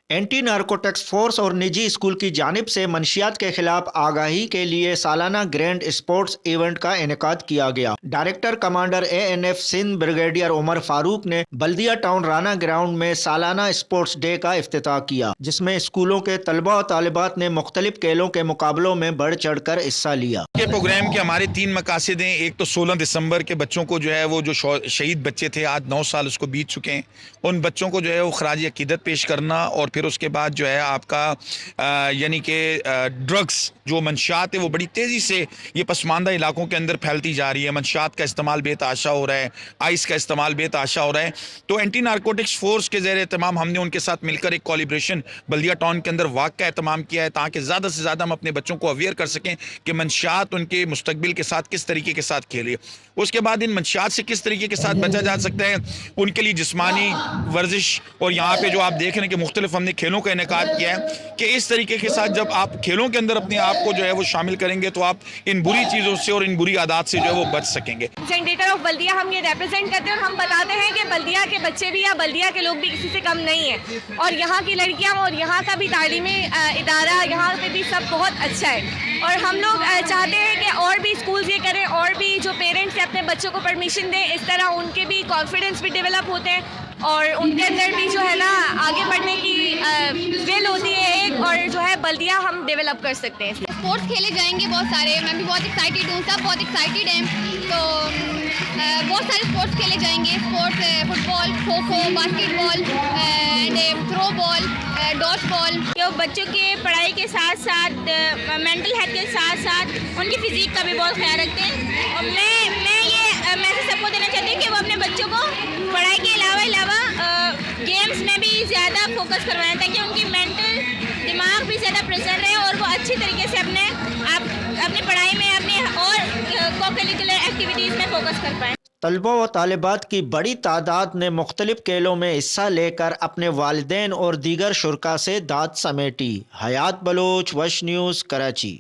Anti narcotics force اور نجی school کی جانب سے منشیات کے خلاف آگاہی کے لیے سالانہ گرینڈ اسپورٹس ایونٹ کا انعقاد کیا گیا۔ Director commander ANF Sindh brigadier Umar Farooq نے بلدیہ ٹاؤن رانا گراؤنڈ میں سالانہ اسپورٹس ڈے کا افتتاح کیا، جس میں اسکولوں کے طلبہ و طالبات نے مختلف کھیلوں کے مقابلوں میں بڑھ چڑھ کر حصہ لیا۔ یہ پروگرام کے ہمارے 3 مقاصد ہیں۔ ایک تو 16 دسمبر کے بچوں کو جو ہے وہ جو شہید بچے تھے، آج 9 سال اس کو بیت چکے ہیں، ان بچوں کو جو ہے وہ خراج عقیدت پیش کرنا، اور پھر اس کے بعد جو ہے آپ کا یعنی کہ ڈرگس جو منشیات ہے وہ بڑی تیزی سے یہ پسماندہ علاقوں کے اندر پھیلتی جا رہی ہے، منشیات کا استعمال بے تحاشا ہو رہا ہے، آئس کا استعمال بے تحاشا ہو رہا ہے۔ تو اینٹی نارکوٹکس فورس کے زیر اہتمام ہم نے ان کے ساتھ مل کر ایک کولیبریشن بلدیہ ٹاؤن کے اندر واقع کا اہتمام کیا ہے، تاکہ زیادہ سے زیادہ ہم اپنے بچوں کو اویئر کر سکیں کہ منشیات ان کے مستقبل کے ساتھ کس طریقے کے ساتھ کھیلے۔ اس کے بعد ان منشیات سے کس طریقے کے ساتھ بچا جا سکتا ہے، ان کے لیے جسمانی ورزش، اور یہاں پہ جو آپ دیکھ رہے ہیں کہ مختلف ہم نے کھیلوں کا انعقاد کیا ہے کہ اس طریقے کے ساتھ جب آپ کھیلوں کے اندر اپنے آپ کو جو ہے وہ شامل کریں گے تو آپ ان بری چیزوں سے اور ان بری عادات سے جو ہے وہ بچ سکیں گے۔ سینٹیٹر آف بلدیہ ہم یہ ریپرزینٹ کرتے ہیں، اور ہم بتاتے ہیں کہ بلدیہ کے بچے بھی یا بلدیہ کے لوگ بھی کسی سے کم نہیں ہیں، اور یہاں کی لڑکیاں اور یہاں کا بھی تعلیمی ادارہ یہاں پہ بھی سب بہت اچھا ہے، اور ہم لوگ چاہتے ہیں کہ اور بھی اسکولز یہ کریں، اور بھی جو پیرنٹس اپنے بچوں کو پرمیشن دیں، اس طرح ان کے بھی کانفیڈنس بھی ڈیولپ ہوتے ہیں، اور ان کے اندر بھی جو ہے نا آگے بڑھنے کی ول ہوتی ہے ایک، اور جو ہے بلدیہ ہم ڈیولپ کر سکتے ہیں۔ اسپورٹس کھیلے جائیں گے بہت سارے، میں بھی بہت ایکسائٹیڈ ہوں، سب بہت ایکسائٹیڈ ہیں، تو بہت سارے اسپورٹس کھیلے جائیں گے، sports football, kho kho, basketball and throwball, dodgeball. جو بچوں کے پڑھائی کے ساتھ ساتھ مینٹل ہیلتھ کے ساتھ ساتھ ان کی فزیک کا بھی بہت خیال رکھتے ہیں، اور میں یہ میسج سب کو دینا چاہتی ہوں کہ وہ اپنے بچوں کو پڑھائی کے علاوہ گیمز میں بھی زیادہ فوکس کروائیں، تاکہ ان کی مینٹل دماغ بھی زیادہ پریزنٹ رہے، اور وہ اچھی طریقے سے اپنی پڑھائی میں اپنے اور کو کریکولر ایکٹیویٹیز میں فوکس کر پائیں۔ طلبہ و طالبات کی بڑی تعداد نے مختلف کھیلوں میں حصہ لے کر اپنے والدین اور دیگر شرکاء سے داد سمیٹی۔ حیات بلوچ، وش نیوز، کراچی۔